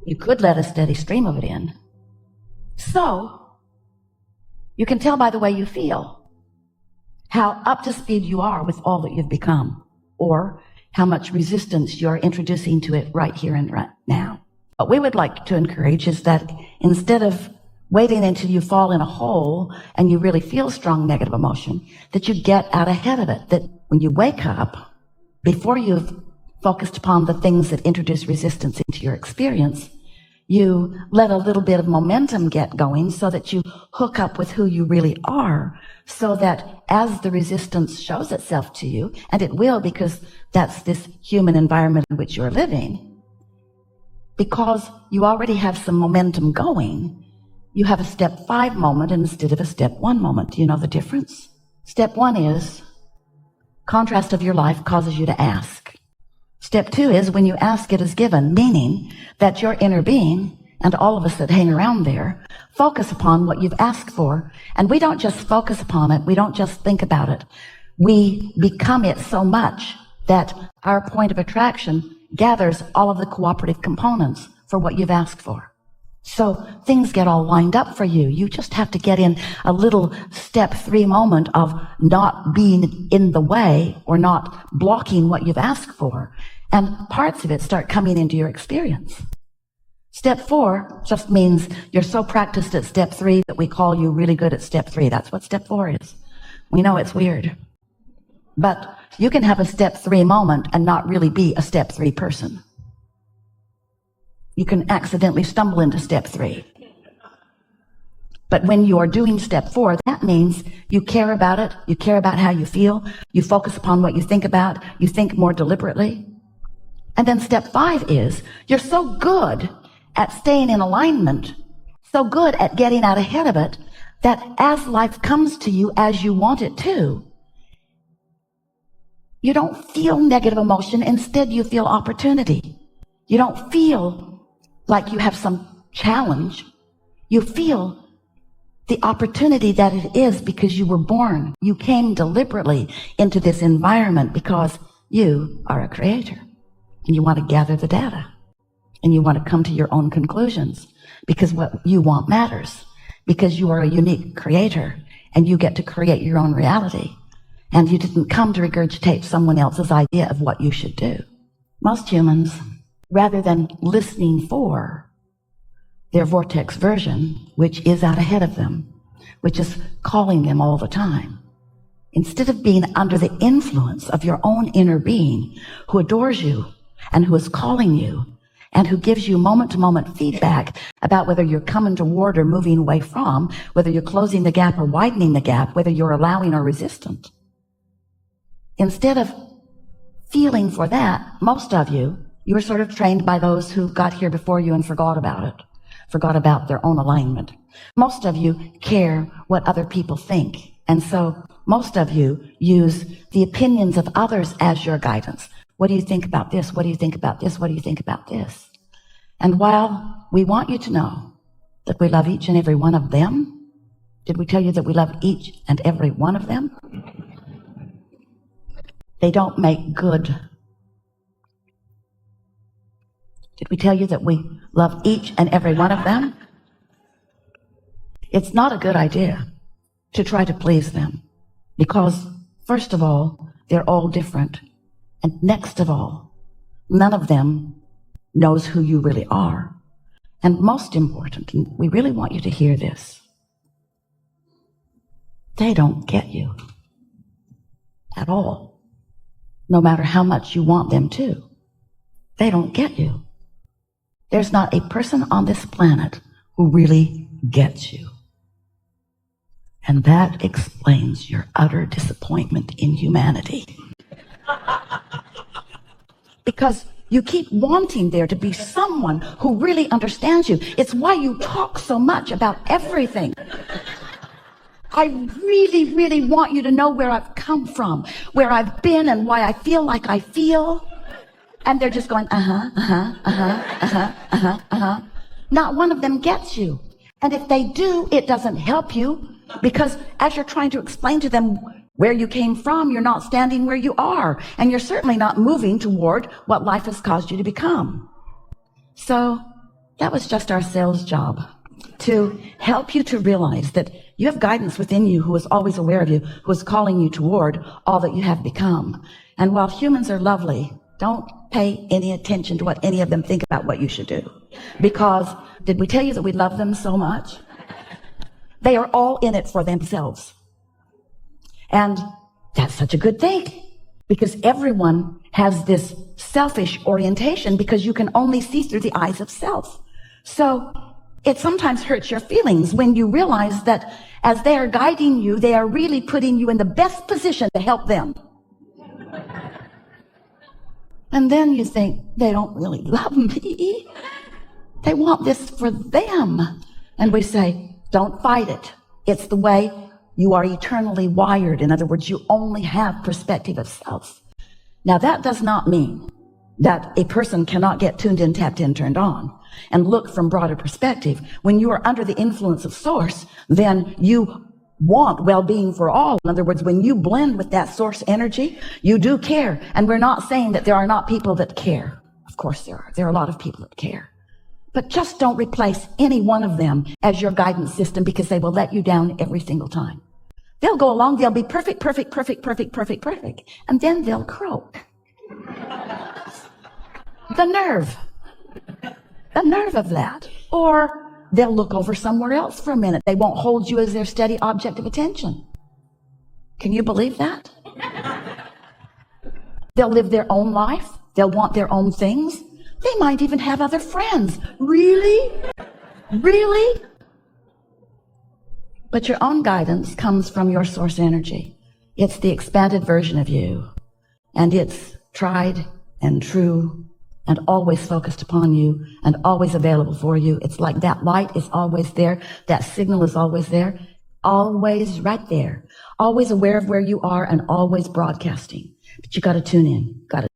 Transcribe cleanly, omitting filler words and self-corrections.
You could let a steady stream of it in. So, you can tell by the way you feel how up to speed you are with all that you've become, or how much resistance you're introducing to it right here and right now. What we would like to encourage is that instead of waiting until you fall in a hole and you really feel strong negative emotion, that you get out ahead of it, that when you wake up, before you've focused upon the things that introduce resistance into your experience, you let a little bit of momentum get going so that you hook up with who you really are, so that as the resistance shows itself to you, and it will because that's this human environment in which you're living, because you already have some momentum going, you have a step 5 moment instead of a step 1 moment. Do you know the difference? Step 1 is contrast of your life causes you to ask. Step 2 is when you ask, it is given, meaning that your inner being and all of us that hang around there focus upon what you've asked for. And we don't just focus upon it. We don't just think about it. We become it so much that our point of attraction gathers all of the cooperative components for what you've asked for. So things get all lined up for you. You just have to get in a little step 3 moment of not being in the way or not blocking what you've asked for. And parts of it start coming into your experience. Step 4 just means you're so practiced at step 3 that we call you really good at step 3. That's what step 4 is. We know it's weird. But you can have a step 3 moment and not really be a step 3 person. You can accidentally stumble into step 3. But when you are doing step 4, that means you care about it, you care about how you feel, you focus upon what you think about, you think more deliberately. And then step 5 is you're so good at staying in alignment, so good at getting out ahead of it, that as life comes to you as you want it to, you don't feel negative emotion. Instead, you feel opportunity. You don't feel like you have some challenge. You feel the opportunity that it is because you were born. You came deliberately into this environment because you are a creator and you want to gather the data and you want to come to your own conclusions because what you want matters, because you are a unique creator and you get to create your own reality, and you didn't come to regurgitate someone else's idea of what you should do. Most humans, rather than listening for their vortex version, which is out ahead of them, which is calling them all the time, instead of being under the influence of your own inner being who adores you and who is calling you and who gives you moment-to-moment feedback about whether you're coming toward or moving away from, whether you're closing the gap or widening the gap, whether you're allowing or resistant. Instead of feeling for that, most of you were sort of trained by those who got here before you and forgot about it, forgot about their own alignment. Most of you care what other people think. And so most of you use the opinions of others as your guidance. What do you think about this? What do you think about this? What do you think about this? And while we want you to know that we love each and every one of them, did we tell you that we love each and every one of them? They don't make good. Did we tell you that we love each and every one of them? It's not a good idea to try to please them because, first of all, they're all different. And next of all, none of them knows who you really are. And most important, and we really want you to hear this, they don't get you at all, no matter how much you want them to. They don't get you. There's not a person on this planet who really gets you. And that explains your utter disappointment in humanity. Because you keep wanting there to be someone who really understands you. It's why you talk so much about everything. I really, really want you to know where I've come from, where I've been, and why I feel like I feel. And they're just going, Not one of them gets you. And if they do, it doesn't help you, because as you're trying to explain to them where you came from, you're not standing where you are, and you're certainly not moving toward what life has caused you to become. So That was just our sales job, to help you to realize that you have guidance within you who is always aware of you, who is calling you toward all that you have become. And while humans are lovely, don't pay any attention to what any of them think about what you should do. Because, did we tell you that we love them so much? They are all in it for themselves. And that's such a good thing, because everyone has this selfish orientation because you can only see through the eyes of self. So it sometimes hurts your feelings when you realize that as they are guiding you, they are really putting you in the best position to help them. And then you think, they don't really love me. They want this for them. And we say, don't fight it. It's the way you are eternally wired. In other words, you only have perspective of self. Now, that does not mean that a person cannot get tuned in, tapped in, turned on, and look from broader perspective. When you are under the influence of source, then you want well-being for all. In other words, when you blend with that source energy, you do care. And we're not saying that there are not people that care. Of course there are. There are a lot of people that care. But just don't replace any one of them as your guidance system, because they will let you down every single time. They'll go along, they'll be perfect, perfect, perfect, perfect, perfect, perfect, and then they'll croak. The nerve of that. Or they'll look over somewhere else for a minute. They won't hold you as their steady object of attention. Can you believe that? They'll live their own life. They'll want their own things. They might even have other friends. Really? Really? But your own guidance comes from your source energy. It's the expanded version of you. And it's tried and true and always focused upon you and always available for you. It's like that light is always there. That signal is always there. Always right there. Always aware of where you are and always broadcasting. But you got to tune in. Got to